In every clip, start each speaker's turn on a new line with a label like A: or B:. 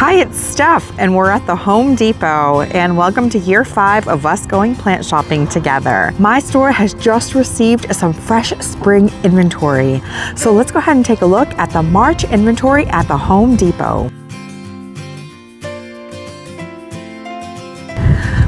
A: Hi, it's Steph, and we're at the Home Depot, and welcome to year 5 of us going plant shopping together. My store has just received some fresh spring inventory, so let's go ahead and take a look at the March inventory at the Home Depot.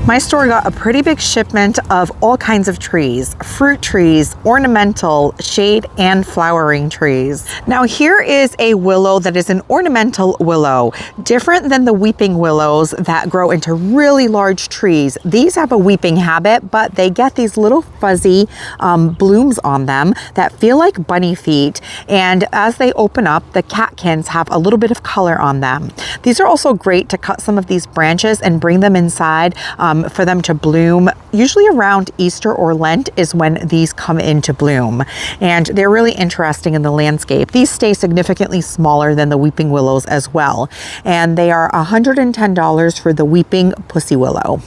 A: My store got a pretty big shipment of all kinds of trees, fruit trees, ornamental, shade, and flowering trees. Now here is a willow that is an ornamental willow, different than the weeping willows that grow into really large trees. These have a weeping habit, but they get these little fuzzy blooms on them that feel like bunny feet, and as they open up, the catkins have a little bit of color on them. These are also great to cut some of these branches and bring them inside for them to bloom. Usually around Easter or Lent is when these come into bloom, and they're really interesting in the landscape. These stay significantly smaller than the weeping willows as well, and they are $110 for the weeping pussy willow.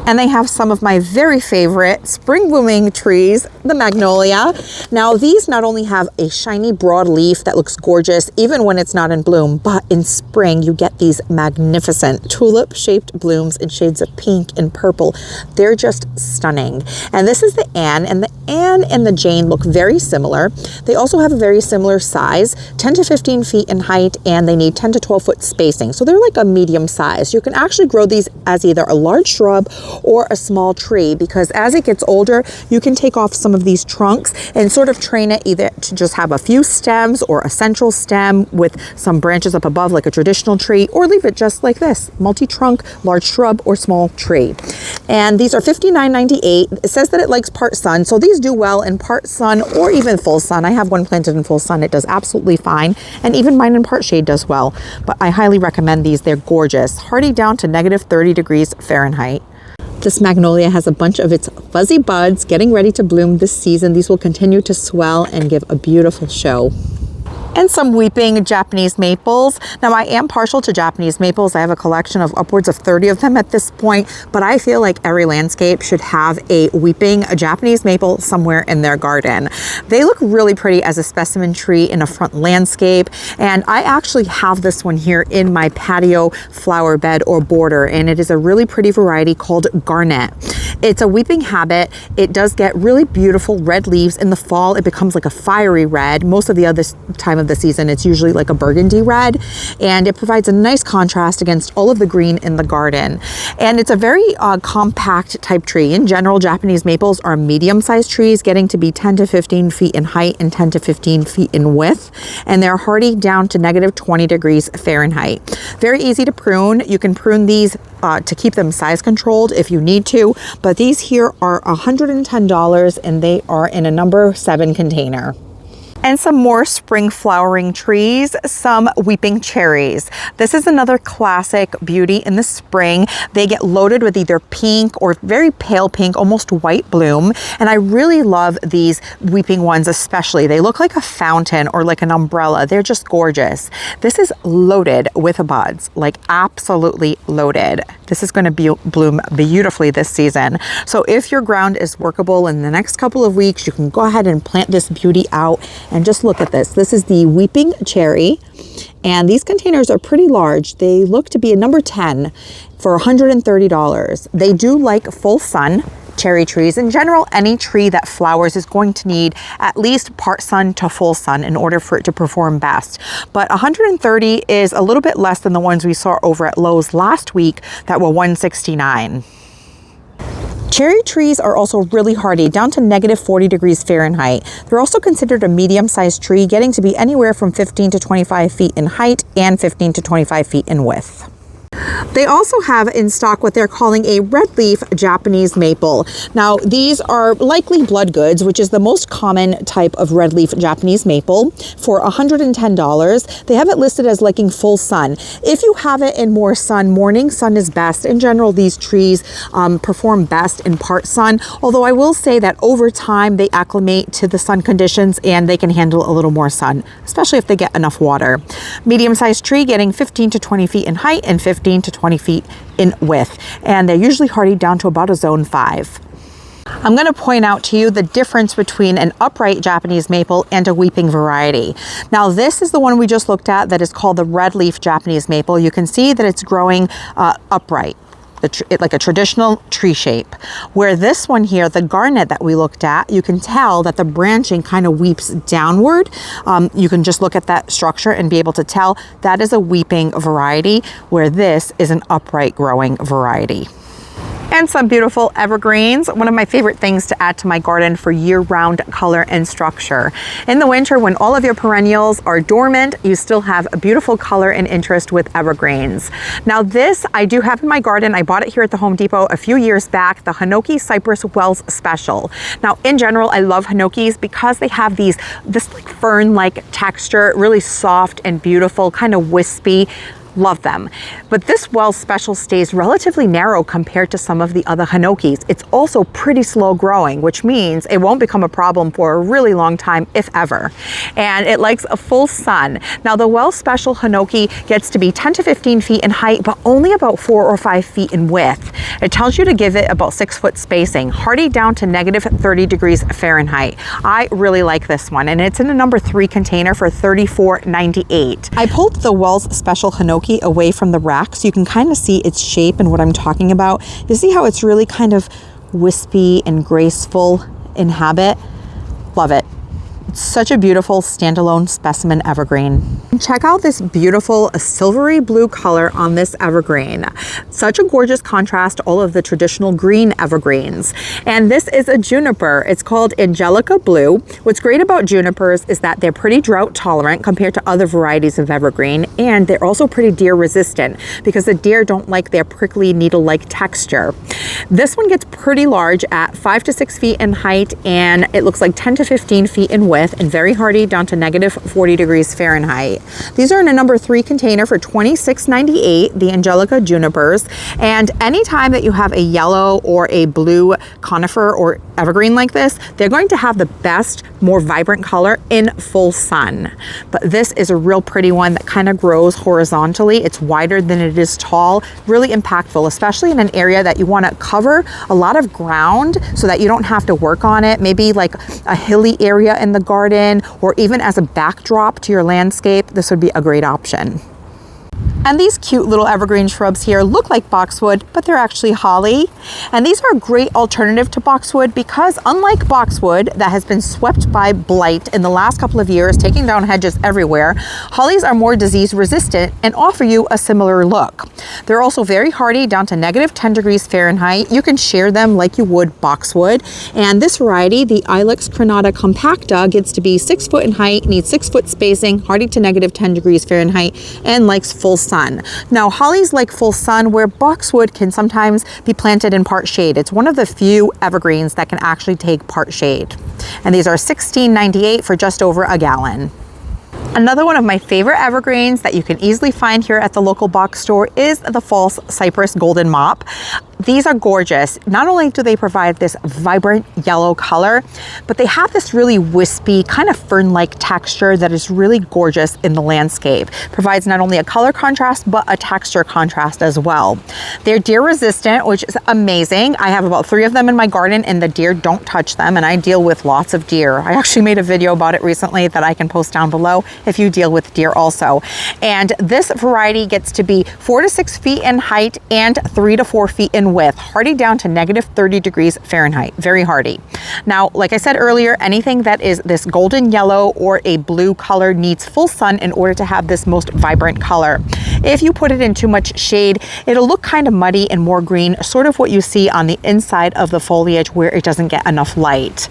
A: And they have some of my very favorite spring blooming trees, the magnolia. Now these not only have a shiny broad leaf that looks gorgeous even when it's not in bloom, but in spring you get these magnificent tulip shaped blooms in shades of pink and purple. They're just stunning. And this is the Anne, and the Anne and the Jane look very similar. They also have a very similar size, 10 to 15 feet in height, and they need 10 to 12 foot spacing. So they're like a medium size. You can actually grow these as either a large shrub or a small tree, because as it gets older, you can take off some of these trunks and sort of train it either to just have a few stems or a central stem with some branches up above like a traditional tree, or leave it just like this, multi-trunk, large shrub or small tree. And these are $59.98. It says that it likes part sun, so these do well in part sun or even full sun. I have one planted in full sun. It does absolutely fine, and even mine in part shade does well. But I highly recommend these. They're gorgeous. Hardy down to negative 30 degrees Fahrenheit. This magnolia has a bunch of its fuzzy buds getting ready to bloom this season. These will continue to swell and give a beautiful show. And some weeping Japanese maples. Now I am partial to Japanese maples. I have a collection of upwards of 30 of them at this point, but I feel like every landscape should have a weeping Japanese maple somewhere in their garden. They look really pretty as a specimen tree in a front landscape, and I actually have this one here in my patio flower bed or border, and it is a really pretty variety called Garnet. It's a weeping habit. It does get really beautiful red leaves. In the fall, it becomes like a fiery red. Most of the other time of the season, it's usually like a burgundy red, and it provides a nice contrast against all of the green in the garden. And it's a very compact type tree. In general, Japanese maples are medium-sized trees, getting to be 10 to 15 feet in height and 10 to 15 feet in width, and they're hardy down to negative 20 degrees Fahrenheit. Very easy to prune. You can prune these to keep them size controlled if you need to, but these here are $110, and they are in a number 7 container. And some more spring flowering trees, some weeping cherries. This is another classic beauty in the spring. They get loaded with either pink or very pale pink, almost white bloom. And I really love these weeping ones especially. They look like a fountain or like an umbrella. They're just gorgeous. This is loaded with buds, like absolutely loaded. This is going to bloom beautifully this season. So if your ground is workable in the next couple of weeks, you can go ahead and plant this beauty out. And just look at this. This is the weeping cherry, and these containers are pretty large. They look to be a number 10 for $130. They do like full sun. Cherry trees in general, any tree that flowers is going to need at least part sun to full sun in order for it to perform best. But 130 is a little bit less than the ones we saw over at Lowe's last week that were 169. Cherry trees are also really hardy, down to negative 40 degrees Fahrenheit. They're also considered a medium-sized tree, getting to be anywhere from 15 to 25 feet in height and 15 to 25 feet in width. They also have in stock what they're calling a red leaf Japanese maple. Now, these are likely blood goods, which is the most common type of red leaf Japanese maple, for $110. They have it listed as liking full sun. If you have it in more sun, morning sun is best. In general, these trees perform best in part sun, although I will say that over time they acclimate to the sun conditions and they can handle a little more sun, especially if they get enough water. Medium-sized tree getting 15 to 20 feet in height and 15 to 20 feet in width, and they're usually hardy down to about a zone 5. I'm going to point out to you the difference between an upright Japanese maple and a weeping variety. Now this is the one we just looked at that is called the red leaf Japanese maple. You can see that it's growing upright. Like a traditional tree shape. Where this one here, the garnet that we looked at, you can tell that the branching kind of weeps downward. You can just look at that structure and be able to tell that is a weeping variety, where this is an upright growing variety. And some beautiful evergreens, one of my favorite things to add to my garden for year-round color and structure. In the winter, when all of your perennials are dormant, you still have a beautiful color and interest with evergreens. Now this I do have in my garden. I bought it here at the Home Depot a few years back, the Hinoki Cypress Wells Special. Now in general, I love Hinokis because they have this like fern-like texture, really soft and beautiful, kind of wispy. Love them. But this Wells Special stays relatively narrow compared to some of the other Hinokis. It's also pretty slow growing, which means it won't become a problem for a really long time, if ever. And it likes a full sun. Now the Wells Special Hinoki gets to be 10 to 15 feet in height, but only about 4 or 5 feet in width. It tells you to give it about 6 foot spacing, hardy down to negative 30 degrees Fahrenheit. I really like this one, and it's in a number 3 container for $34.98. I pulled the Wells Special Hinoki away from the rack so you can kind of see its shape and what I'm talking about. You see how it's really kind of wispy and graceful in habit? Love it. It's such a beautiful standalone specimen evergreen. Check out this beautiful silvery blue color on this evergreen. Such a gorgeous contrast to all of the traditional green evergreens. And this is a juniper. It's called Angelica Blue. What's great about junipers is that they're pretty drought tolerant compared to other varieties of evergreen, and they're also pretty deer resistant because the deer don't like their prickly needle-like texture. This one gets pretty large at 5 to 6 feet in height, and it looks like 10 to 15 feet in width, and very hardy down to negative 40 degrees Fahrenheit. These are in a number 3 container for $26.98, the Angelica junipers. And anytime that you have a yellow or a blue conifer or evergreen like this, they're going to have the best, more vibrant color in full sun. But this is a real pretty one that kind of grows horizontally. It's wider than it is tall, really impactful, especially in an area that you want to cover a lot of ground so that you don't have to work on it. Maybe like a hilly area in the garden, or even as a backdrop to your landscape, this would be a great option. And these cute little evergreen shrubs here look like boxwood, but they're actually holly. And these are a great alternative to boxwood because unlike boxwood that has been swept by blight in the last couple of years, taking down hedges everywhere, hollies are more disease resistant and offer you a similar look. They're also very hardy down to negative 10 degrees Fahrenheit. You can share them like you would boxwood. And this variety, the Ilex crenata compacta, gets to be 6 foot in height, needs 6 foot spacing, hardy to negative 10 degrees Fahrenheit, and likes full sun. Now, hollies like full sun, where boxwood can sometimes be planted in part shade. It's one of the few evergreens that can actually take part shade. And these are $16.98 for just over a gallon. Another one of my favorite evergreens that you can easily find here at the local box store is the false cypress golden mop. These are gorgeous. Not only do they provide this vibrant yellow color, but they have this really wispy, kind of fern-like texture that is really gorgeous in the landscape. Provides not only a color contrast, but a texture contrast as well. They're deer resistant, which is amazing. I have about 3 of them in my garden and the deer don't touch them, and I deal with lots of deer. I actually made a video about it recently that I can post down below if you deal with deer also. And this variety gets to be 4 to 6 feet in height and 3 to 4 feet in width, hardy down to negative 30 degrees Fahrenheit, very hardy. Now, like I said earlier, anything that is this golden yellow or a blue color needs full sun in order to have this most vibrant color. If you put it in too much shade, it'll look kind of muddy and more green, sort of what you see on the inside of the foliage where it doesn't get enough light.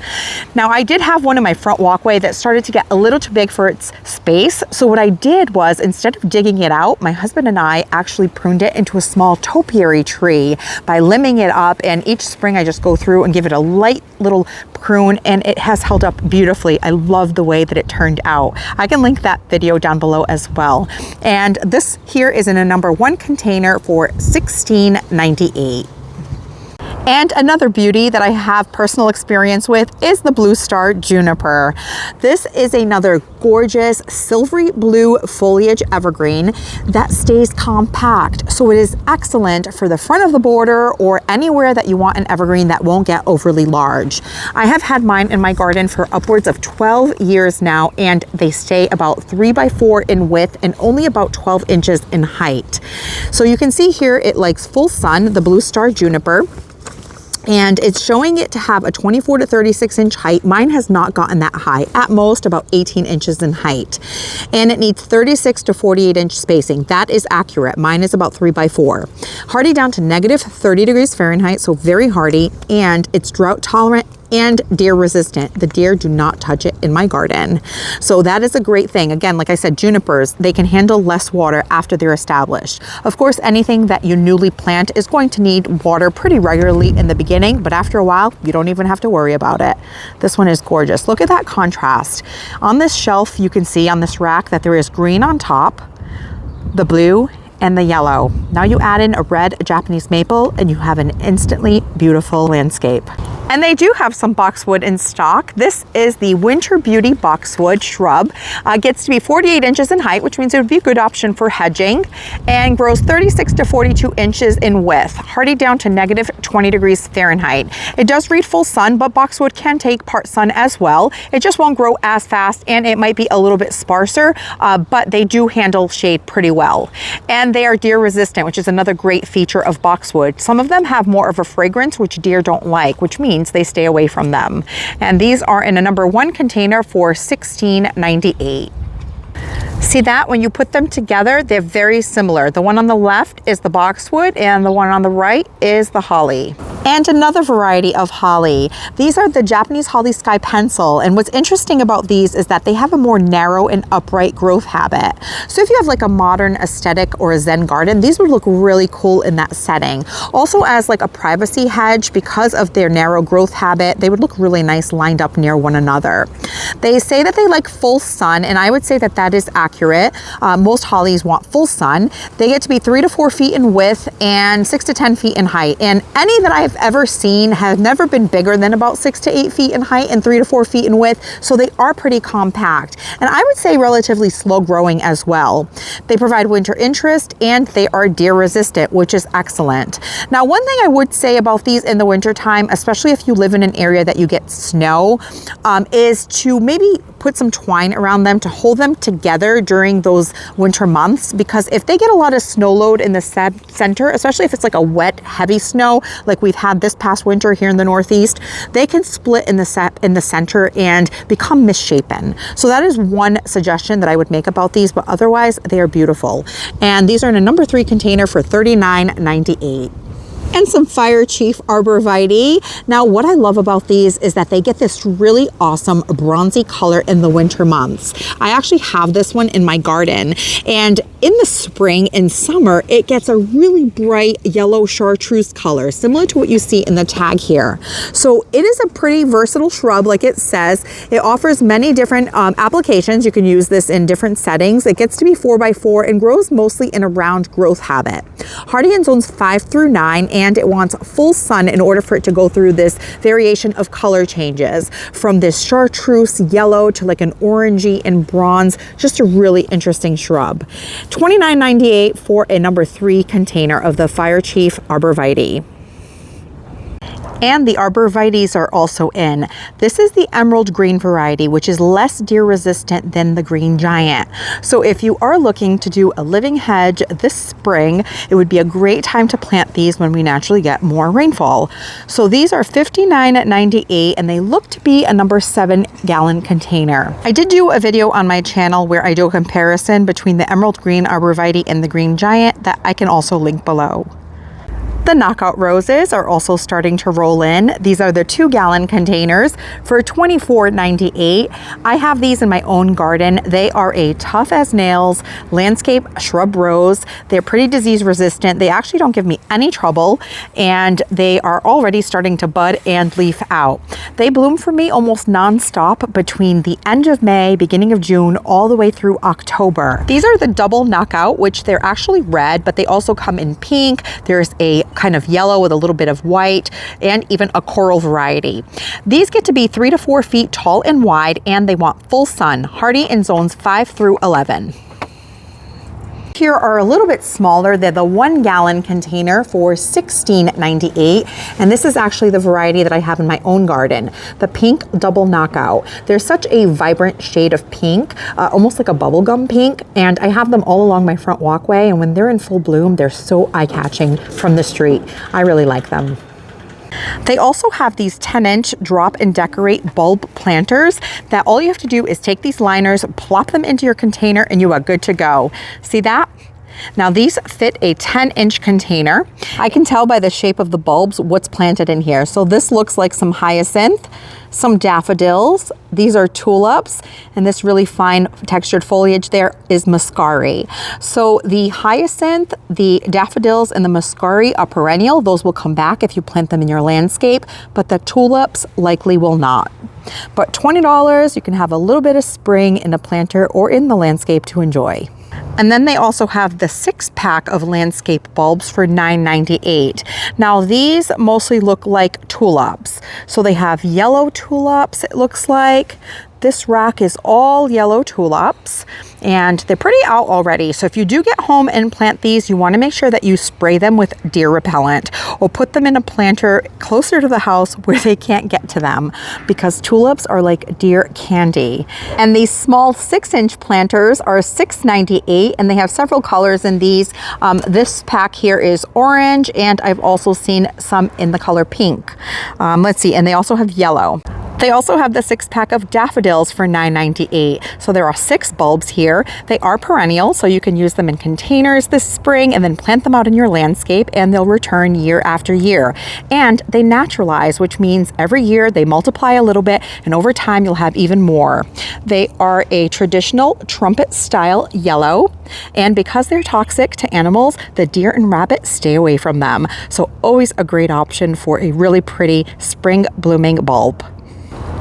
A: Now, I did have one in my front walkway that started to get a little too big for its space. So what I did was, instead of digging it out, my husband and I actually pruned it into a small topiary tree by limbing it up, and each spring I just go through and give it a light little prune, and it has held up beautifully. I love the way that it turned out. I can link that video down below as well. And this here is in a number 1 container for $16.98. And another beauty that I have personal experience with is the blue star juniper. This is another gorgeous silvery blue foliage evergreen that stays compact. So it is excellent for the front of the border or anywhere that you want an evergreen that won't get overly large. I have had mine in my garden for upwards of 12 years now, and they stay about 3 by 4 in width and only about 12 inches in height. So you can see here it likes full sun, the blue star juniper. And it's showing it to have a 24 to 36 inch height. Mine has not gotten that high, at most about 18 inches in height. And it needs 36 to 48 inch spacing. That is accurate. Mine is about 3 by 4. Hardy down to negative 30 degrees Fahrenheit, so very hardy, and it's drought tolerant and deer resistant. The deer do not touch it in my garden. So that is a great thing. Again, like I said, junipers, they can handle less water after they're established. Of course, anything that you newly plant is going to need water pretty regularly in the beginning, but after a while, you don't even have to worry about it. This one is gorgeous. Look at that contrast. On this shelf, you can see on this rack that there is green on top, the blue, and the yellow. Now you add in a red Japanese maple and you have an instantly beautiful landscape. And they do have some boxwood in stock. This is the Winter Beauty boxwood shrub. Gets to be 48 inches in height, which means it would be a good option for hedging, and grows 36 to 42 inches in width, hardy down to negative 20 degrees Fahrenheit. It does read full sun, but boxwood can take part sun as well. It just won't grow as fast, and it might be a little bit sparser, but they do handle shade pretty well. And they are deer resistant, which is another great feature of boxwood. Some of them have more of a fragrance, which deer don't like, which means they stay away from them. And these are in a number 1 container for $16.98. See that? When you put them together, they're very similar. The one on the left is the boxwood and the one on the right is the holly. And another variety of holly. These are the Japanese holly sky pencil. And what's interesting about these is that they have a more narrow and upright growth habit. So if you have like a modern aesthetic or a Zen garden, these would look really cool in that setting. Also as like a privacy hedge, because of their narrow growth habit, they would look really nice lined up near one another. They say that they like full sun, and I would say that that is accurate. Most hollies want full sun. They get to be 3 to 4 feet in width and 6 to 10 feet in height. And any that I've ever seen have never been bigger than about 6 to 8 feet in height and 3 to 4 feet in width. So they are pretty compact. And I would say relatively slow growing as well. They provide winter interest and they are deer resistant, which is excellent. Now, one thing I would say about these in the winter time, especially if you live in an area that you get snow, is to maybe put some twine around them to hold them together during those winter months, because if they get a lot of snow load in the center, especially if it's like a wet, heavy snow like we've had this past winter here in the Northeast, they can split in the center and become misshapen. So that is one suggestion that I would make about these, but otherwise they are beautiful. And these are in a number 3 container for $39.98. And some Fire Chief Arborvitae. Now, what I love about these is that they get this really awesome bronzy color in the winter months. I actually have this one in my garden, and in the spring and summer, it gets a really bright yellow chartreuse color, similar to what you see in the tag here. So it is a pretty versatile shrub, like it says. It offers many different applications. You can use this in different settings. It gets to be 4 by 4 and grows mostly in a round growth habit. Hardy in zones 5 through 9, and it wants full sun in order for it to go through this variation of color changes, from this chartreuse yellow to like an orangey and bronze. Just a really interesting shrub. $29.98 for a number 3 container of the Fire Chief Arborvitae. And the Arborvitaes are also in. This is the emerald green variety, which is less deer resistant than the green giant. So if you are looking to do a living hedge this spring, it would be a great time to plant these when we naturally get more rainfall. So these are $59.98 and they look to be a number 7 gallon container. I did do a video on my channel where I do a comparison between the emerald green Arborvitae and the green giant that I can also link below. The knockout roses are also starting to roll in. These are the 2 gallon containers for $24.98. I have these in my own garden. They are a tough as nails landscape shrub rose. They're pretty disease resistant. They actually don't give me any trouble, and they are already starting to bud and leaf out. They bloom for me almost non-stop between the end of May, beginning of June, all the way through October. These are the double knockout, which they're actually red, but they also come in pink. There's a kind of yellow with a little bit of white, and even a coral variety. These get to be 3 to 4 feet tall and wide, and they want full sun, hardy in zones 5 through 11. Here are a little bit smaller. They're the 1 gallon container for $16.98. And this is actually the variety that I have in my own garden, the pink double knockout. They're such a vibrant shade of pink, almost like a bubblegum pink. And I have them all along my front walkway. And when they're in full bloom, they're so eye-catching from the street. I really like them. They also have these 10-inch drop and decorate bulb planters that all you have to do is take these liners, plop them into your container, and you are good to go. See that? Now these fit a 10-inch container. I can tell by the shape of the bulbs what's planted in here. So this looks like some hyacinth, some daffodils. These are tulips, and this really fine textured foliage there is muscari. So the hyacinth, the daffodils, and the muscari are perennial. Those will come back if you plant them in your landscape, but the tulips likely will not. But $20, you can have a little bit of spring in a planter or in the landscape to enjoy. And then they also have the 6-pack of landscape bulbs for $9.98. Now these mostly look like tulips. So they have yellow tulips, it looks like. This rack is all yellow tulips, and they're pretty out already. So if you do get home and plant these, you want to make sure that you spray them with deer repellent or put them in a planter closer to the house where they can't get to them, because tulips are like deer candy. And these small 6-inch planters are $6.98, and they have several colors in these. This pack here is orange, and I've also seen some in the color pink. Let's see, and they also have yellow. They also have the 6-pack of daffodils for $9.98. So there are 6 bulbs here. They are perennial, so you can use them in containers this spring and then plant them out in your landscape, and they'll return year after year. And they naturalize, which means every year they multiply a little bit, and over time you'll have even more. They are a traditional trumpet style yellow, and because they're toxic to animals, the deer and rabbit stay away from them. So always a great option for a really pretty spring blooming bulb.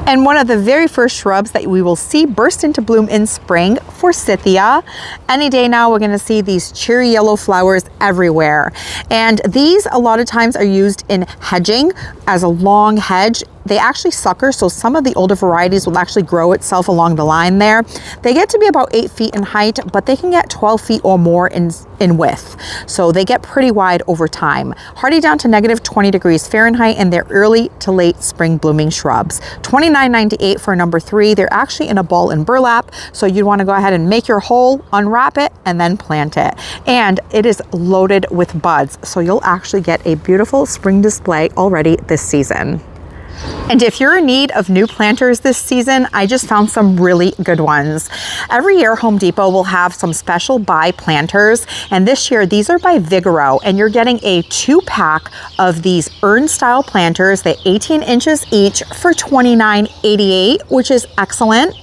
A: And one of the very first shrubs that we will see burst into bloom in spring, forsythia. Any day now, we're gonna see these cherry yellow flowers everywhere. And these a lot of times are used in hedging as a long hedge. They actually sucker, so some of the older varieties will actually grow itself along the line there. They get to be about 8 feet in height, but they can get 12 feet or more in width. So they get pretty wide over time. Hardy down to -20 degrees Fahrenheit, and they're early to late spring blooming shrubs. $29.98 for number 3. They're actually in a ball and burlap, so you'd want to go ahead and make your hole, unwrap it, and then plant it. And it is loaded with buds, so you'll actually get a beautiful spring display already this season. And if you're in need of new planters this season, I just found some really good ones. Every year, Home Depot will have some special buy planters, and this year these are by Vigoro, and you're getting a 2-pack of these urn style planters. They're 18 inches each for $29.88, which is excellent.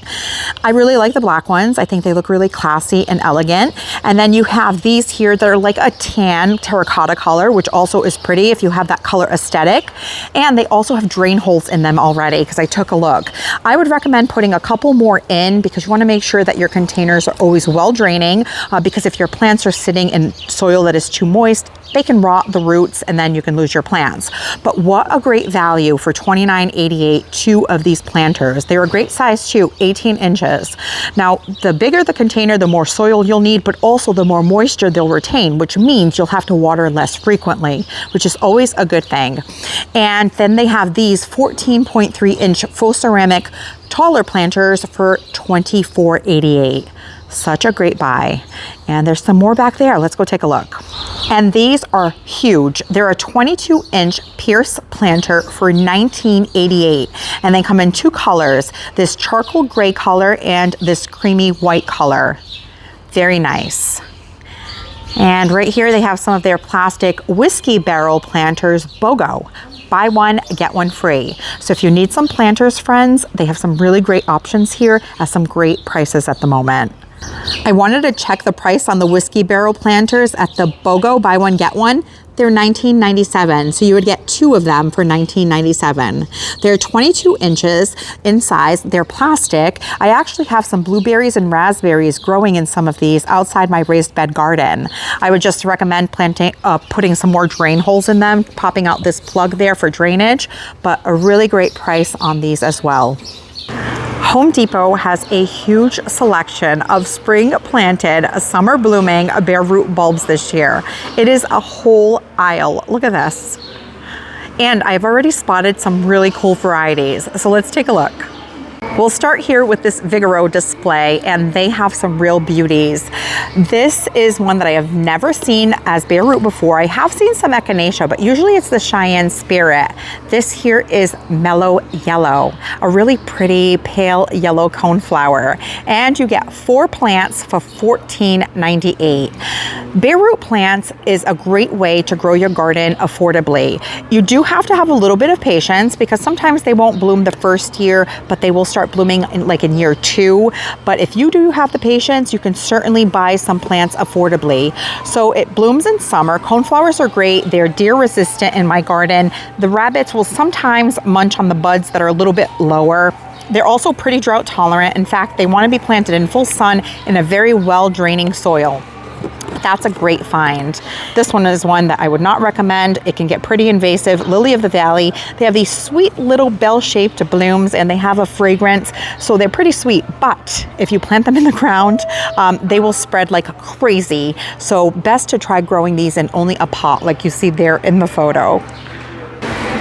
A: I really like the black ones. I think they look really classy and elegant. And then you have these here that are like a tan terracotta color, which also is pretty if you have that color aesthetic. And they also have drain holes in them already, because I took a look. I would recommend putting a couple more in, because you want to make sure that your containers are always well draining, because if your plants are sitting in soil that is too moist, they can rot the roots and then you can lose your plants. But what a great value for $29.88, 2 of these planters. They're a great size too, 18 inches. Now, the bigger the container, the more soil you'll need, but also the more moisture they'll retain, which means you'll have to water less frequently, which is always a good thing. And then they have these 14.3 inch full ceramic taller planters for $24.88. Such a great buy. And there's some more back there. Let's go take a look. And these are huge. They're a 22 inch Pierce planter for $19.88. And they come in 2 colors, this charcoal gray color and this creamy white color. Very nice. And right here they have some of their plastic whiskey barrel planters, BOGO. Buy one, get one free. So if you need some planters, friends, they have some really great options here at some great prices at the moment. I wanted to check the price on the whiskey barrel planters at the BOGO, buy one, get one. They're $19.97, so you would get 2 of them for $19.97. They're 22 inches in size. They're plastic. I actually have some blueberries and raspberries growing in some of these outside my raised bed garden. I would just recommend putting some more drain holes in them, popping out this plug there for drainage, but a really great price on these as well. Home Depot has a huge selection of spring planted, summer blooming bare root bulbs this year. It is a whole aisle. Look at this. And I've already spotted some really cool varieties. So let's take a look. We'll start here with this Vigoro display, and they have some real beauties. This is one that I have never seen as bare root before. I have seen some echinacea, but usually it's the Cheyenne Spirit. This here is mellow yellow, a really pretty pale yellow coneflower, and you get 4 plants for $14.98. Bare root plants is a great way to grow your garden affordably. You do have to have a little bit of patience because sometimes they won't bloom the first year, but they will start blooming in year 2. But if you do have the patience, you can certainly buy some plants affordably. So it blooms in summer. Coneflowers are great. They're deer resistant in my garden. The rabbits will sometimes munch on the buds that are a little bit lower. They're also pretty drought tolerant. In fact, they want to be planted in full sun in a very well draining soil. That's a great find. This one is one that I would not recommend. It can get pretty invasive. Lily of the Valley. They have these sweet little bell-shaped blooms, and they have a fragrance, so they're pretty sweet. But if you plant them in the ground, they will spread like crazy. So best to try growing these in only a pot like you see there in the photo.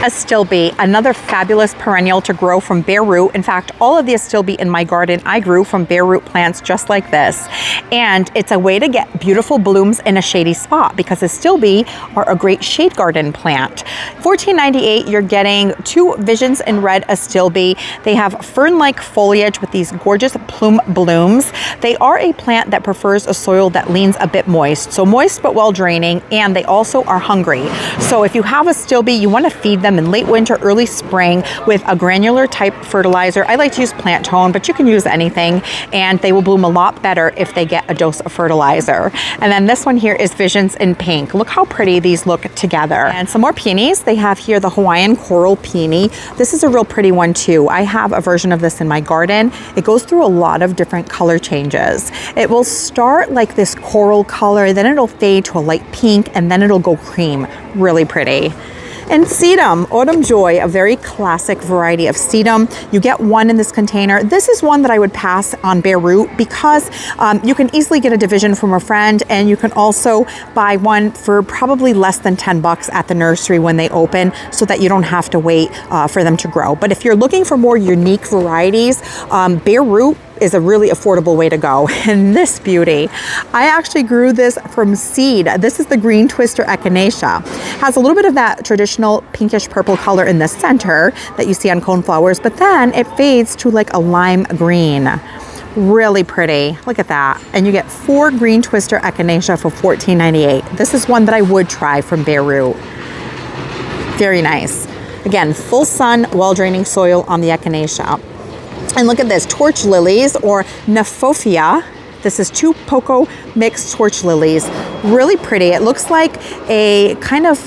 A: Astilbe, another fabulous perennial to grow from bare root. In fact, all of the Astilbe in my garden I grew from bare root plants just like this. And it's a way to get beautiful blooms in a shady spot because Astilbe are a great shade garden plant. $14.98, you're getting 2 Visions in Red Astilbe. They have fern-like foliage with these gorgeous plume blooms. They are a plant that prefers a soil that leans a bit moist. So moist but well draining, and they also are hungry. So if you have Astilbe, you want to feed them in late winter, early spring with a granular type fertilizer. I like to use Plant Tone, but you can use anything, and they will bloom a lot better if they get a dose of fertilizer. And then this one here is Visions in Pink. Look how pretty these look together. And some more peonies. They have here the Hawaiian Coral Peony. This is a real pretty one too. I have a version of this in my garden. It goes through a lot of different color changes. It will start like this coral color, then it'll fade to a light pink, and then it'll go cream. Really pretty. And sedum, Autumn Joy, a very classic variety of sedum. You get 1 in this container. This is one that I would pass on bare root because you can easily get a division from a friend, and you can also buy one for probably less than 10 bucks at the nursery when they open, so that you don't have to wait for them to grow. But if you're looking for more unique varieties, bare root is a really affordable way to go. And this beauty, I actually grew this from seed. This is the green twister echinacea. Has a little bit of that traditional pinkish purple color in the center that you see on coneflowers, but then it fades to like a lime green. Really pretty. Look at that. And you get 4 green twister echinacea for $14.98. This is one that I would try from bare root. Very nice. Again, full sun, well draining soil on the echinacea. And look at this, torch lilies or Nephophia. This is 2 Poco mixed torch lilies. Really pretty. It looks like a kind of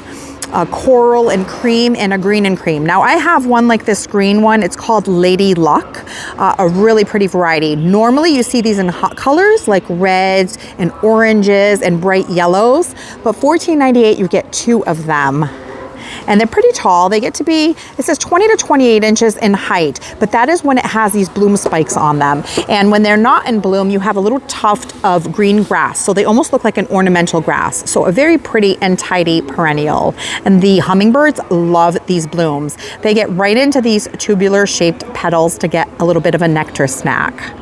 A: coral and cream and a green and cream. Now I have one like this green one. It's called Lady Luck, a really pretty variety. Normally you see these in hot colors like reds and oranges and bright yellows, but $14.98 you get 2 of them. And they're pretty tall. They get to be, it says 20 to 28 inches in height, but that is when it has these bloom spikes on them. And when they're not in bloom, you have a little tuft of green grass. So they almost look like an ornamental grass. So a very pretty and tidy perennial. And the hummingbirds love these blooms. They get right into these tubular shaped petals to get a little bit of a nectar snack.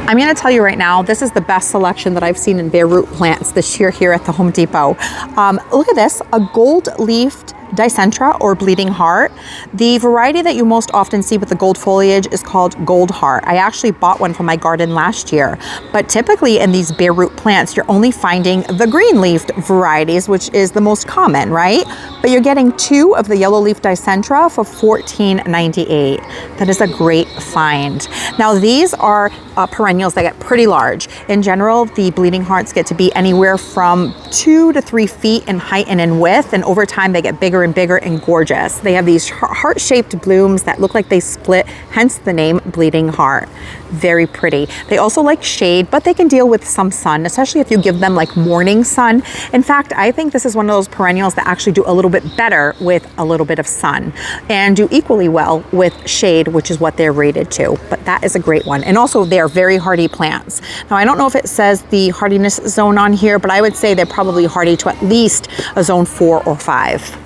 A: I'm going to tell you right now, this is the best selection that I've seen in bare root plants this year here at the Home Depot. Look at this, a gold-leafed Dicentra or bleeding heart. The variety that you most often see with the gold foliage is called gold heart. I actually bought one from my garden last year, but typically in these bare root plants, you're only finding the green leafed varieties, which is the most common, right? But you're getting 2 of the yellow leaf Dicentra for $14.98. That is a great find. Now these are perennials that get pretty large. In general, the bleeding hearts get to be anywhere from 2 to 3 feet in height and in width, and over time they get bigger and bigger and gorgeous. They have these heart-shaped blooms that look like they split, hence the name bleeding heart. Very pretty. They also like shade, but they can deal with some sun, especially if you give them like morning sun. In fact, I think this is one of those perennials that actually do a little bit better with a little bit of sun and do equally well with shade, which is what they're rated to. But that is a great one. And also they're very hardy plants. Now, I don't know if it says the hardiness zone on here, but I would say they're probably hardy to at least a zone 4 or 5.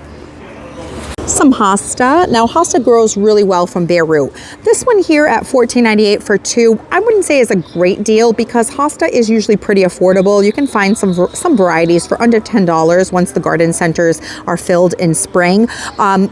A: Some hosta. Now hosta grows really well from bare root. This one here at $14.98 for 2, I wouldn't say is a great deal because hosta is usually pretty affordable. You can find some varieties for under $10 once the garden centers are filled in spring.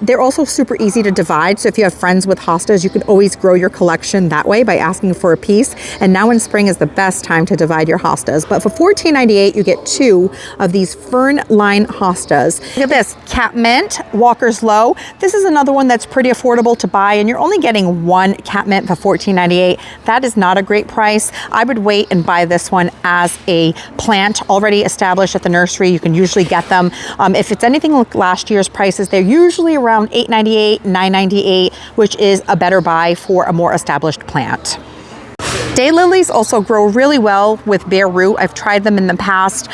A: They're also super easy to divide, so if you have friends with hostas, you can always grow your collection that way by asking for a piece. And now in spring is the best time to divide your hostas. But for $14.98, you get 2 of these fern line hostas. Look at this, catmint, Walker's Low. This is another one that's pretty affordable to buy, and you're only getting 1 catmint for $14.98. That is not a great price. I would wait and buy this one as a plant already established at the nursery. You can usually get them. If it's anything like last year's prices, they're usually around $8.98, $9.98, which is a better buy for a more established plant. Daylilies also grow really well with bare root. I've tried them in the past.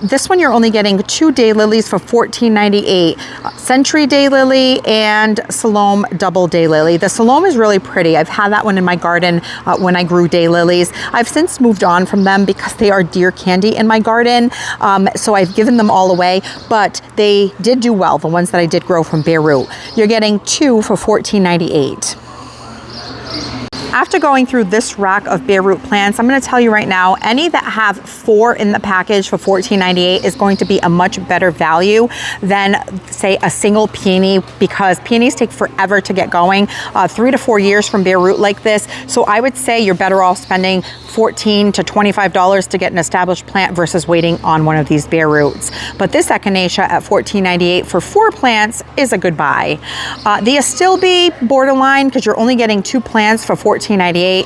A: This one you're only getting 2 daylilies for $14.98. Century daylily and Salome double daylily. The Salome is really pretty. I've had that one in my garden when I grew daylilies. I've since moved on from them because they are deer candy in my garden. So I've given them all away, but they did do well, the ones that I did grow from bare root. You're getting 2 for $14.98. After going through this rack of bare root plants, I'm going to tell you right now, any that have 4 in the package for $14.98 is going to be a much better value than, say, a single peony, because peonies take forever to get going, 3 to 4 years from bare root like this. So I would say you're better off spending $14 to $25 to get an established plant versus waiting on one of these bare roots. But this echinacea at $14.98 for 4 plants is a good buy. The astilbe, borderline, because you're only getting 2 plants for $14.98.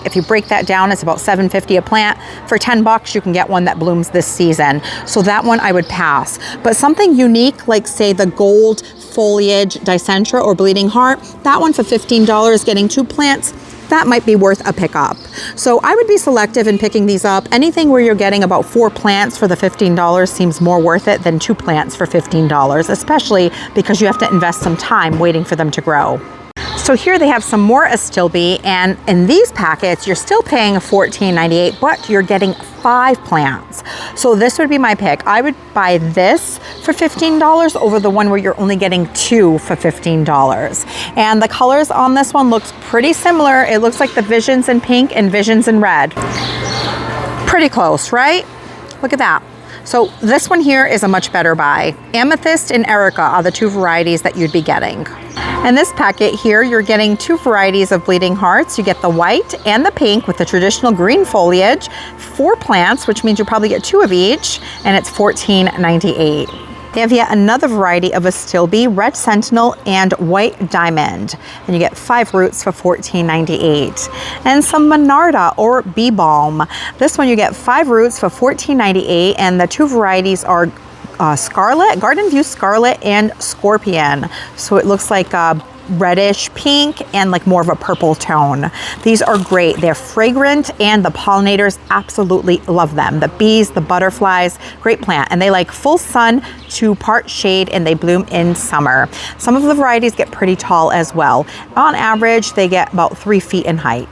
A: If you break that down, it's about $7.50 a plant. For $10, you can get one that blooms this season. So that one I would pass. But something unique, like say the gold foliage Dicentra or bleeding heart, that one for $15, getting 2 plants, that might be worth a pickup. So I would be selective in picking these up. Anything where you're getting about 4 plants for the $15 seems more worth it than 2 plants for $15, especially because you have to invest some time waiting for them to grow. So here they have some more astilbe, and in these packets, you're still paying $14.98, but you're getting 5 plants. So this would be my pick. I would buy this for $15 over the one where you're only getting 2 for $15. And the colors on this one looks pretty similar. It looks like the Visions in pink and Visions in red. Pretty close, right? Look at that. So this one here is a much better buy. Amethyst and Erica are the 2 varieties that you'd be getting. In this packet here, you're getting 2 varieties of bleeding hearts. You get the white and the pink with the traditional green foliage, 4 plants, which means you probably get 2 of each, and it's $14.98. They have yet another variety of astilbe, red sentinel and white diamond, and you get 5 roots for $14.98. And some monarda or bee balm. This one you get 5 roots for $14.98, and the 2 varieties are Scarlet, Garden View Scarlet, and Scorpion. So it looks like reddish pink and like more of a purple tone. These are great. They're fragrant, and the pollinators absolutely love them. The bees, the butterflies, great plant. And they like full sun to part shade, and they bloom in summer. Some of the varieties get pretty tall as well. On average, they get about 3 feet in height.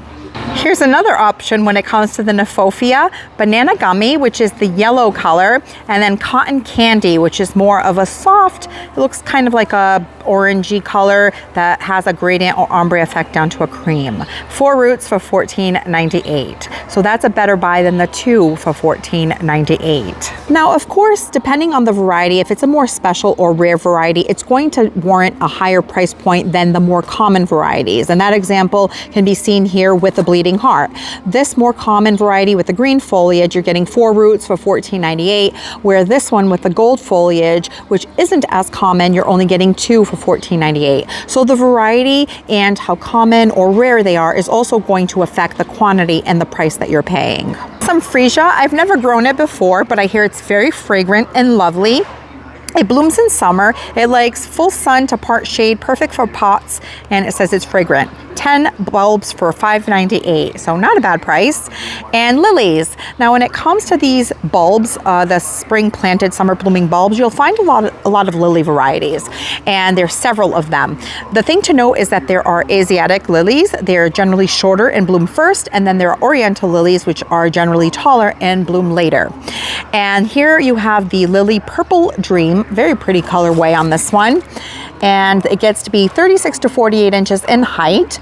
A: Here's another option when it comes to the Nephofia: banana gummy, which is the yellow color, and then cotton candy, which is more of a soft, it looks kind of like a orangey color that has a gradient or ombre effect down to a cream. 4 roots for $14.98. So that's a better buy than the 2 for $14.98. Now, of course, depending on the variety, if it's a more special or rare variety, it's going to warrant a higher price point than the more common varieties. And that example can be seen here with the bleeding heart. This more common variety with the green foliage, you're getting 4 roots for $14.98, where this one with the gold foliage, which isn't as common, you're only getting 2 for $14.98. So the variety and how common or rare they are is also going to affect the quantity and the price that you're paying. Some freesia, I've never grown it before, but I hear it's very fragrant and lovely. It blooms in summer. It likes full sun to part shade, perfect for pots, and it says it's fragrant. 10 bulbs for $5.98, so not a bad price. And lilies. Now, when it comes to these bulbs, the spring planted, summer blooming bulbs, you'll find a lot of lily varieties, and there's several of them. The thing to note is that there are Asiatic lilies. They're generally shorter and bloom first, and then there are Oriental lilies, which are generally taller and bloom later. And here you have the Lily Purple Dream, very pretty colorway on this one. And it gets to be 36 to 48 inches in height,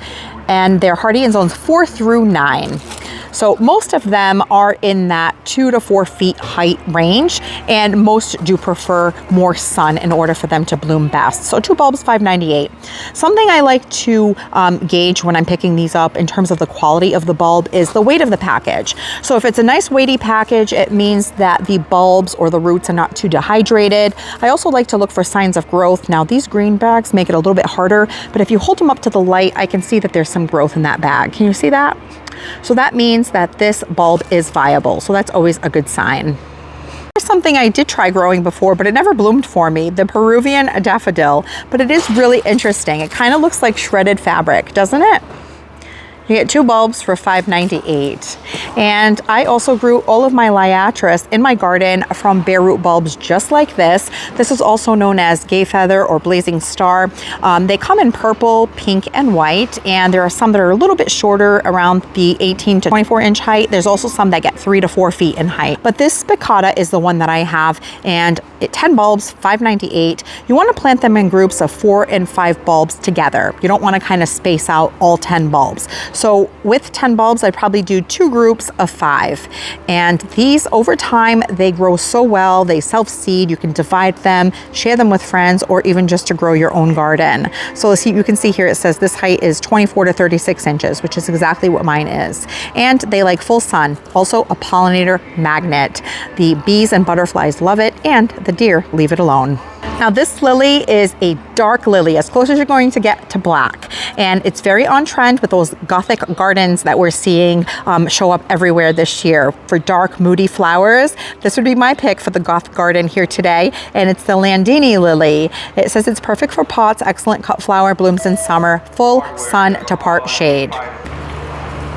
A: and they're hardy in zones 4 through 9. So most of them are in that 2 to 4 feet height range, and most do prefer more sun in order for them to bloom best. So 2 bulbs, $5.98. Something I like to gauge when I'm picking these up in terms of the quality of the bulb is the weight of the package. So if it's a nice weighty package, it means that the bulbs or the roots are not too dehydrated. I also like to look for signs of growth. Now, these green bags make it a little bit harder, but if you hold them up to the light, I can see that there's some growth in that bag. Can you see that? So that means that this bulb is viable. So that's always a good sign. Here's something I did try growing before, but it never bloomed for me, the Peruvian daffodil. But it is really interesting. It kind of looks like shredded fabric, doesn't it? You get 2 bulbs for $5.98. And I also grew all of my liatris in my garden from bare root bulbs just like this. This is also known as gay feather or blazing star. They come in purple, pink, and white. And there are some that are a little bit shorter, around the 18 to 24 inch height. There's also some that get 3 to 4 feet in height. But this spicata is the one that I have, and 10 bulbs, $5.98. You want to plant them in groups of 4 and 5 bulbs together. You don't want to kind of space out all 10 bulbs. So with 10 bulbs, I'd probably do 2 groups of 5. And these, over time, they grow so well. They self-seed. You can divide them, share them with friends, or even just to grow your own garden. So you can see here, it says this height is 24 to 36 inches, which is exactly what mine is. And they like full sun. Also a pollinator magnet. The bees and butterflies love it, and the deer leave it alone. Now, this lily is a dark lily, as close as you're going to get to black. And it's very on trend with those Gothic gardens that we're seeing show up everywhere this year for dark, moody flowers. This would be my pick for the Goth garden here today. And it's the Landini lily. It says it's perfect for pots, excellent cut flower, blooms in summer, full sun to part shade.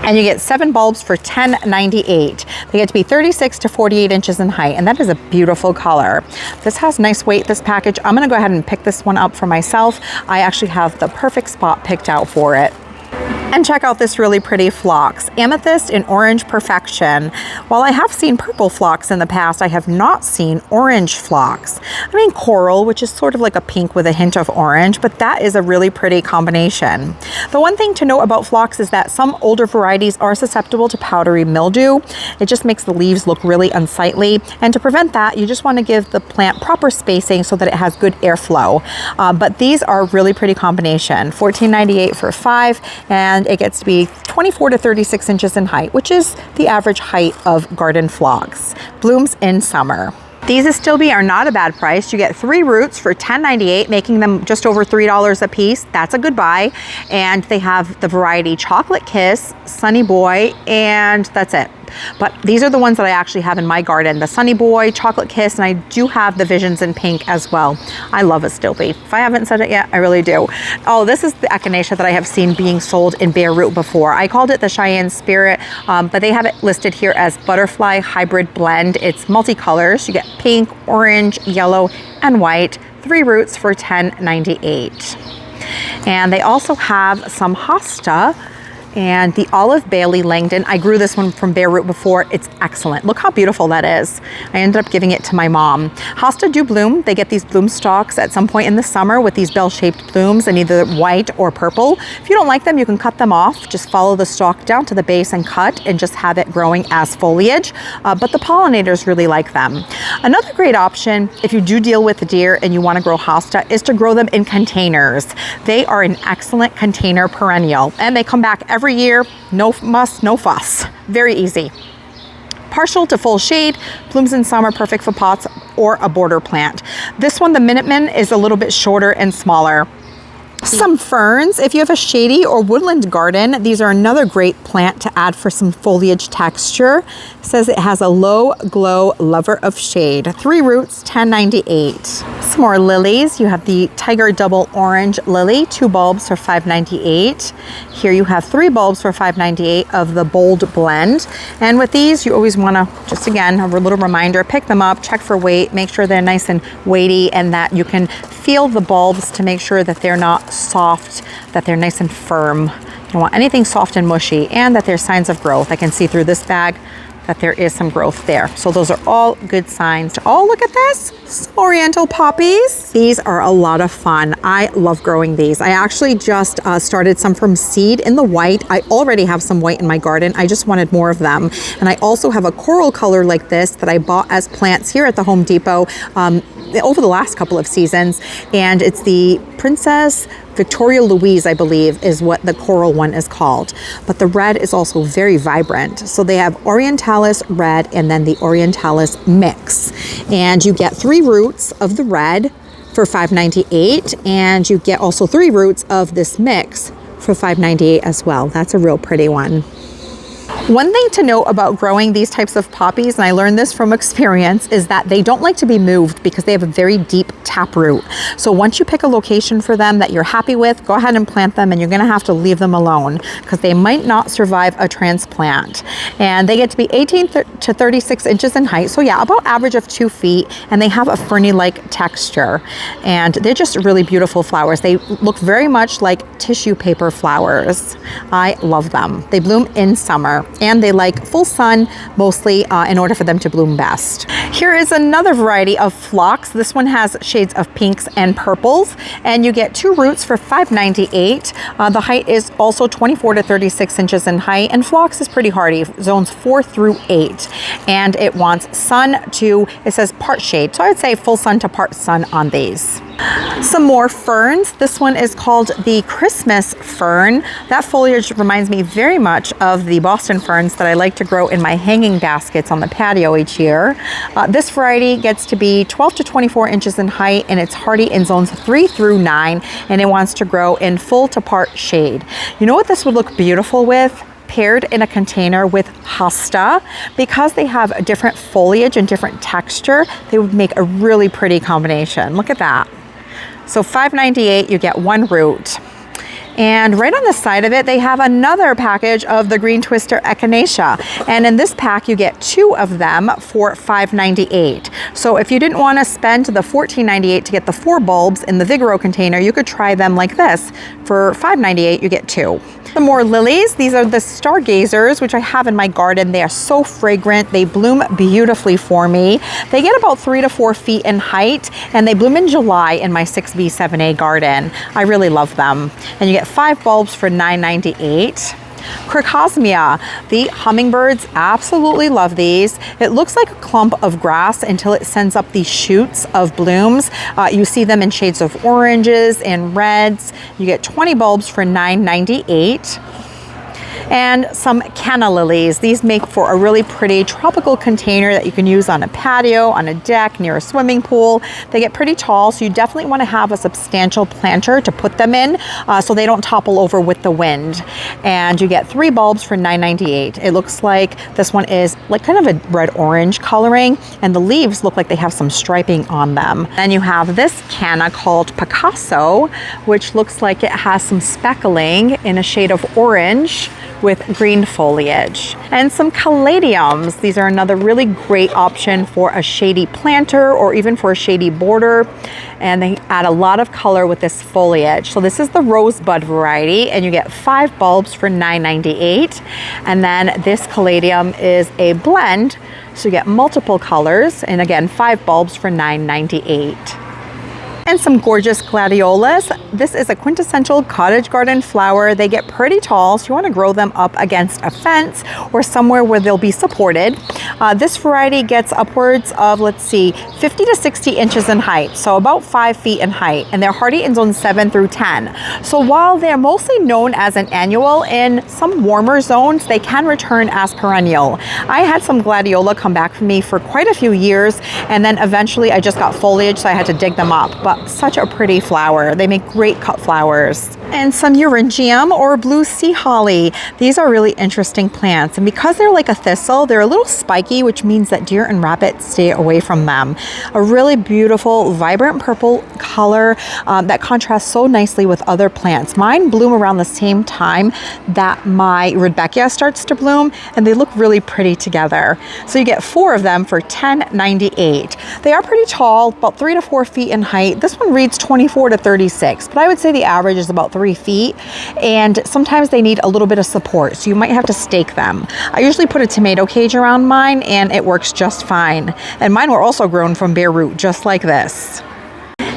A: And you get 7 bulbs for $10.98. They get to be 36 to 48 inches in height, and that is a beautiful color. This has nice weight, this package. I'm gonna go ahead and pick this one up for myself. I actually have the perfect spot picked out for it. And check out this really pretty phlox, Amethyst in Orange Perfection. While I have seen purple phlox in the past, I have not seen orange phlox. I mean coral, which is sort of like a pink with a hint of orange, but that is a really pretty combination. The one thing to note about phlox is that some older varieties are susceptible to powdery mildew. It just makes the leaves look really unsightly. And to prevent that, you just want to give the plant proper spacing so that it has good airflow. But these are a really pretty combination. $14.98 for 5, and it gets to be 24 to 36 inches in height, which is the average height of garden phlox. Blooms in summer. These Astilbe are not a bad price. You get 3 roots for $10.98, making them just over $3 a piece. That's a good buy. And they have the variety Chocolate Kiss, Sunny Boy, and that's it. But these are the ones that I actually have in my garden, the Sunny Boy, Chocolate Kiss, and I do have the Visions in Pink as well. I love Astilbe. If I haven't said it yet, I really do. Oh, this is the Echinacea that I have seen being sold in bare root before. I called it the Cheyenne Spirit, but they have it listed here as Butterfly Hybrid Blend. It's multicolors. You get pink, orange, yellow, and white. 3 roots for $10.98. And they also have some hosta And the Olive Bailey Langdon, I grew this one from bare root before. It's excellent. Look how beautiful that is. I ended up giving it to my mom. Hosta do bloom. They get these bloom stalks at some point in the summer with these bell-shaped blooms in either white or purple. If you don't like them, you can cut them off. Just follow the stalk down to the base and cut and just have it growing as foliage. But the pollinators really like them. Another great option, if you do deal with deer and you want to grow hosta, is to grow them in containers. They are an excellent container perennial, and they come back every year. No muss, no fuss. Very easy. Partial to full shade, blooms in summer, perfect for pots or a border plant. This one, the Minuteman, is a little bit shorter and smaller. Some ferns. If you have a shady or woodland garden, these are another great plant to add for some foliage texture. It says it has a low glow, lover of shade. 3 roots, $10.98. Some more lilies. You have the Tiger Double Orange Lily, 2 bulbs for $5.98. Here you have 3 bulbs for $5.98 of the Bold Blend. And with these, you always want to, just again, a little reminder, pick them up, check for weight, make sure they're nice and weighty, and that you can feel the bulbs to make sure that they're not soft, that they're nice and firm. You don't want anything soft and mushy, and that there's signs of growth. I can see through this bag that there is some growth there. So those are all good signs. Oh, look at this. Some Oriental poppies. These are a lot of fun. I love growing these. I actually just started some from seed in the white. I already have some white in my garden. I just wanted more of them. And I also have a coral color like this that I bought as plants here at the Home Depot over the last couple of seasons. And it's the Princess Victoria Louise, I believe, is what the coral one is called. But the red is also very vibrant. So they have Orientalis red and then the Orientalis mix. And you get 3 roots of the red for $5.98. And you get also 3 roots of this mix for $5.98 as well. That's a real pretty one. One thing to note about growing these types of poppies, and I learned this from experience, is that they don't like to be moved because they have a very deep taproot. So once you pick a location for them that you're happy with, go ahead and plant them, and you're going to have to leave them alone because they might not survive a transplant. And they get to be 18 to 36 inches in height. So yeah, about average of 2 feet, and they have a ferny-like texture. And they're just really beautiful flowers. They look very much like tissue paper flowers. I love them. They bloom in summer, and they like full sun mostly in order for them to bloom best. Here is another variety of phlox. This one has shades of pinks and purples, and you get 2 roots for $5.98. The height is also 24 to 36 inches in height, and phlox is pretty hardy, zones 4 through 8, and it wants sun to, it says part shade, so I would say full sun to part sun on these. Some more ferns. This one is called the Christmas fern. That foliage reminds me very much of the Boston ferns that I like to grow in my hanging baskets on the patio each year. This variety gets to be 12 to 24 inches in height, and it's hardy in zones 3 through 9, and it wants to grow in full to part shade. You know what this would look beautiful with? Paired in a container with hosta. Because they have different foliage and different texture, they would make a really pretty combination. Look at that. So $5.98, you get 1 root. And right on the side of it, they have another package of the Green Twister Echinacea. And in this pack, you get 2 of them for $5.98. So if you didn't want to spend the $14.98 to get the 4 bulbs in the Vigoro container, you could try them like this. For $5.98, you get 2. Some more lilies. These are the stargazers, which I have in my garden. They are so fragrant. They bloom beautifully for me. They get about 3 to 4 feet in height, and they bloom in July in my 6B7A garden. I really love them. And you get 5 bulbs for $9.98. Crocosmia. The hummingbirds absolutely love these. It looks like a clump of grass until it sends up these shoots of blooms. You see them in shades of oranges and reds. You get 20 bulbs for $9.98. And some canna lilies. These make for a really pretty tropical container that you can use on a patio, on a deck, near a swimming pool. They get pretty tall, so you definitely want to have a substantial planter to put them in so they don't topple over with the wind. And you get 3 bulbs for $9.98. It looks like this one is like kind of a red-orange coloring, and the leaves look like they have some striping on them. Then you have this canna called Picasso, which looks like it has some speckling in a shade of orange with green foliage. And some caladiums. These are another really great option for a shady planter or even for a shady border. And they add a lot of color with this foliage. So this is the rosebud variety, and you get 5 bulbs for $9.98. And then this caladium is a blend, so you get multiple colors, and again 5 bulbs for $9.98. And some gorgeous gladiolus. This is a quintessential cottage garden flower. They get pretty tall, so you want to grow them up against a fence or somewhere where they'll be supported. This variety gets upwards of, let's see, 50 to 60 inches in height, so about 5 feet in height, and they're hardy in zones 7 through 10. So while they're mostly known as an annual, in some warmer zones, they can return as perennial. I had some gladiola come back for me for quite a few years, and then eventually I just got foliage, so I had to dig them up. But such a pretty flower. They make great cut flowers. And some Eurygium or blue sea holly. These are really interesting plants, and because they're like a thistle, they're a little spiky, which means that deer and rabbits stay away from them. A really beautiful, vibrant purple color that contrasts so nicely with other plants. Mine bloom around the same time that my Rudbeckia starts to bloom, and they look really pretty together. So you get 4 of them for $10.98. They are pretty tall, about 3 to 4 feet in height. This one reads 24 to 36, but I would say the average is about 3 feet, and sometimes they need a little bit of support, so you might have to stake them. I usually put a tomato cage around mine, and it works just fine. And mine were also grown from bare root, just like this.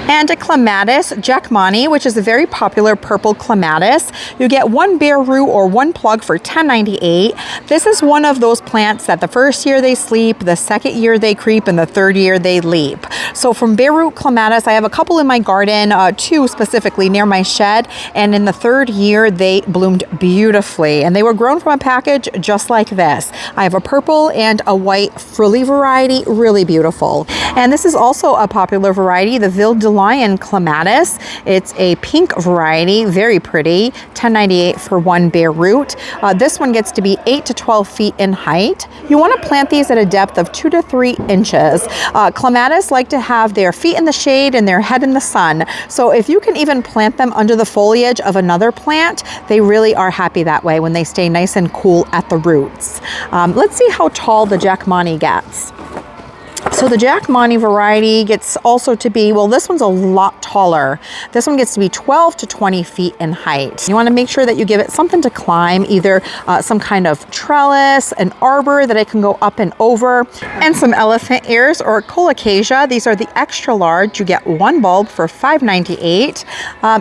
A: And a clematis, Jackmani, which is a very popular purple clematis. You get 1 bare root or 1 plug for $10.98. This is one of those plants that the first year they sleep, the second year they creep, and the third year they leap. So from bare root clematis, I have a couple in my garden, 2 specifically near my shed, and in the third year they bloomed beautifully, and they were grown from a package just like this. I have a purple and a white frilly variety, really beautiful. And this is also a popular variety, the Lion clematis. It's a pink variety, very pretty, $10.98 for 1 bare root. This one gets to be 8 to 12 feet in height. You want to plant these at a depth of 2 to 3 inches. Clematis like to have their feet in the shade and their head in the sun. So if you can even plant them under the foliage of another plant, they really are happy that way when they stay nice and cool at the roots. Let's see how tall the Jackmani gets. So the Jackmani variety gets also to be, well, this one's a lot taller. This one gets to be 12 to 20 feet in height. You want to make sure that you give it something to climb, either some kind of trellis, an arbor that it can go up and over, and some elephant ears or colocasia. These are the extra large. You get 1 bulb for $5.98.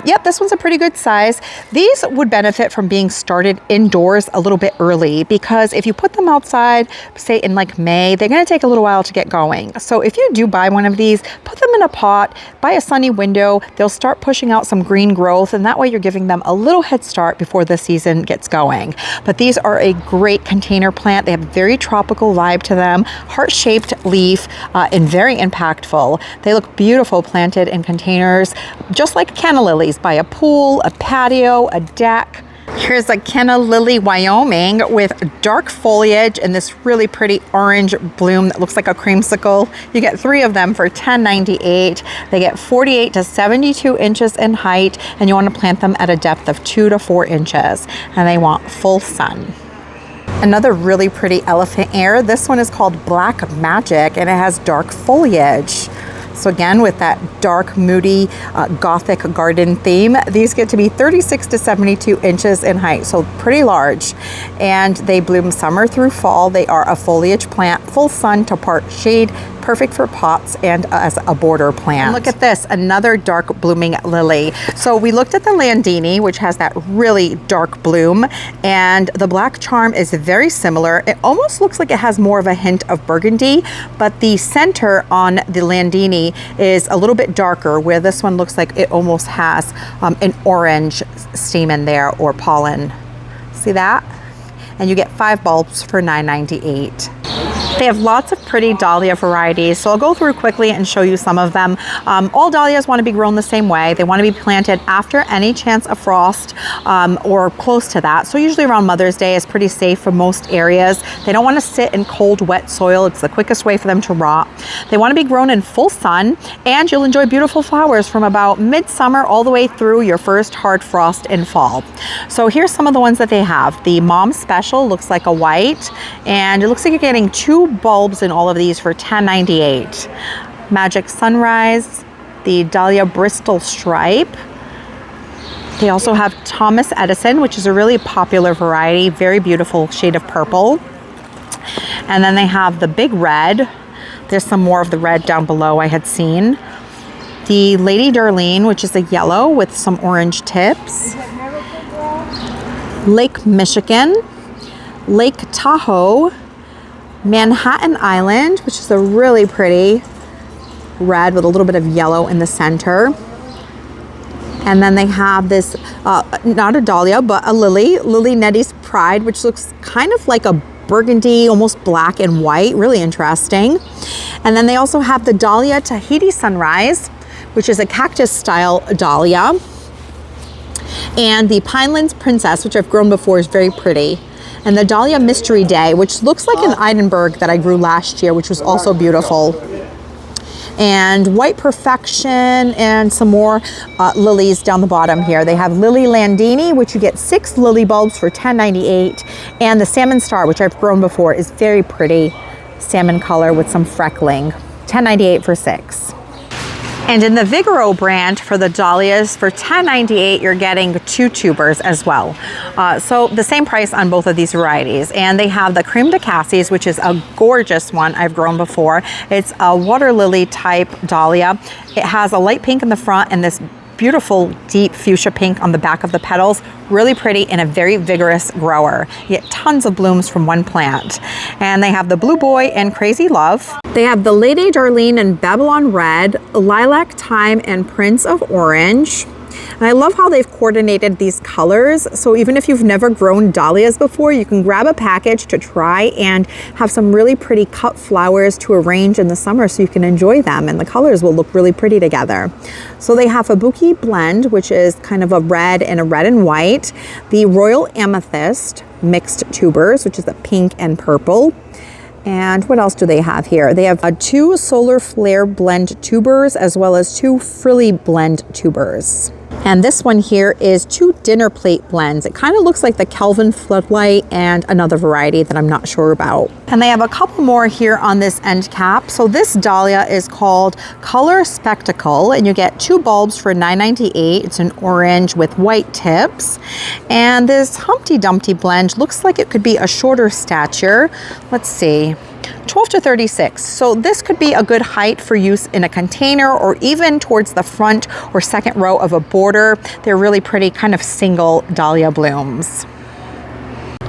A: Yep, this one's a pretty good size. These would benefit from being started indoors a little bit early, because if you put them outside, say in like May, they're going to take a little while to get going. So if you do buy one of these, put them in a pot by a sunny window. They'll start pushing out some green growth, and that way you're giving them a little head start before the season gets going. But these are a great container plant. They have a very tropical vibe to them, heart-shaped leaf, and very impactful. They look beautiful planted in containers, just like canna lilies, by a pool, a patio, a deck. Here's a Canna Lily, Wyoming, with dark foliage and this really pretty orange bloom that looks like a creamsicle. You get 3 of them for $10.98. They get 48 to 72 inches in height, and you want to plant them at a depth of 2 to 4 inches, and they want full sun. Another really pretty elephant ear. This one is called Black Magic, and it has dark foliage. So again, with that dark, moody, gothic garden theme, these get to be 36 to 72 inches in height, so pretty large. And they bloom summer through fall. They are a foliage plant, full sun to part shade, perfect for pots and as a border plant. And look at this, another dark blooming lily. So we looked at the Landini, which has that really dark bloom, and the black charm is very similar. It almost looks like it has more of a hint of burgundy, but the center on the Landini is a little bit darker, where this one looks like it almost has an orange stamen there, or pollen. See that? And you get 5 bulbs for $9.98. They have lots of pretty dahlia varieties, so I'll go through quickly and show you some of them. All dahlias want to be grown the same way. They want to be planted after any chance of frost or close to that. So usually around Mother's Day is pretty safe for most areas. They don't want to sit in cold, wet soil. It's the quickest way for them to rot. They want to be grown in full sun, and you'll enjoy beautiful flowers from about midsummer all the way through your first hard frost in fall. So here's some of the ones that they have. The Mom Special looks like a white, and it looks like you're getting 2 bulbs in all of these for $10.98. Magic Sunrise, the Dahlia Bristol Stripe. They also have Thomas Edison, which is a really popular variety, very beautiful shade of purple. And then they have the Big Red. There's some more of the red down below I had seen. The Lady Darlene, which is a yellow with some orange tips. Lake Michigan, Lake Tahoe, Manhattan Island, which is a really pretty red with a little bit of yellow in the center. And then they have this, not a dahlia, but a lily, Lily Nettie's Pride, which looks kind of like a burgundy, almost black and white, really interesting. And then they also have the Dahlia Tahiti Sunrise, which is a cactus style dahlia. And the Pinelands Princess, which I've grown before, is very pretty. And the Dahlia Mystery Day, which looks like an Edinburgh that I grew last year, which was also beautiful. And White Perfection, and some more lilies down the bottom here. They have Lily Landini, which you get 6 lily bulbs for $10.98. And the Salmon Star, which I've grown before, is very pretty. Salmon color with some freckling. $10.98 for 6. And in the Vigoro brand for the dahlias, for $10.98, you're getting 2 tubers as well. So the same price on both of these varieties. And they have the Creme de Cassis, which is a gorgeous one I've grown before. It's a water lily type dahlia. It has a light pink in the front and this beautiful deep fuchsia pink on the back of the petals. Really pretty and a very vigorous grower. You get tons of blooms from one plant. And they have the Blue Boy and Crazy Love. They have the Lady Darlene and Babylon Red, Lilac Thyme and Prince of Orange. And I love how they've coordinated these colors. So even if you've never grown dahlias before, you can grab a package to try and have some really pretty cut flowers to arrange in the summer so you can enjoy them, and the colors will look really pretty together. So they have a Bouquet Blend, which is kind of a red and white. The Royal Amethyst mixed tubers, which is a pink and purple. And what else do they have here? They have 2 Solar Flare Blend tubers as well as 2 Frilly Blend tubers. And this one here is 2 Dinner Plate blends. It kind of looks like the Kelvin Floodlight and another variety that I'm not sure about. And they have a couple more here on this end cap. So this dahlia is called Color Spectacle, and you get 2 bulbs for $9.98. It's an orange with white tips. And this Humpty Dumpty blend looks like it could be a shorter stature. Let's see. 12 to 36. So this could be a good height for use in a container or even towards the front or second row of a border. They're really pretty kind of single dahlia blooms.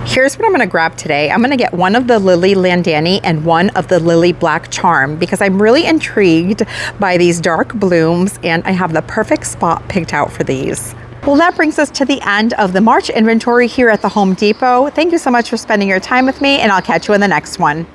A: Here's what I'm gonna grab today. I'm gonna get one of the Lily Landani and one of the Lily Black Charm because I'm really intrigued by these dark blooms and I have the perfect spot picked out for these. Well, that brings us to the end of the March inventory here at the Home Depot. Thank you so much for spending your time with me, and I'll catch you in the next one.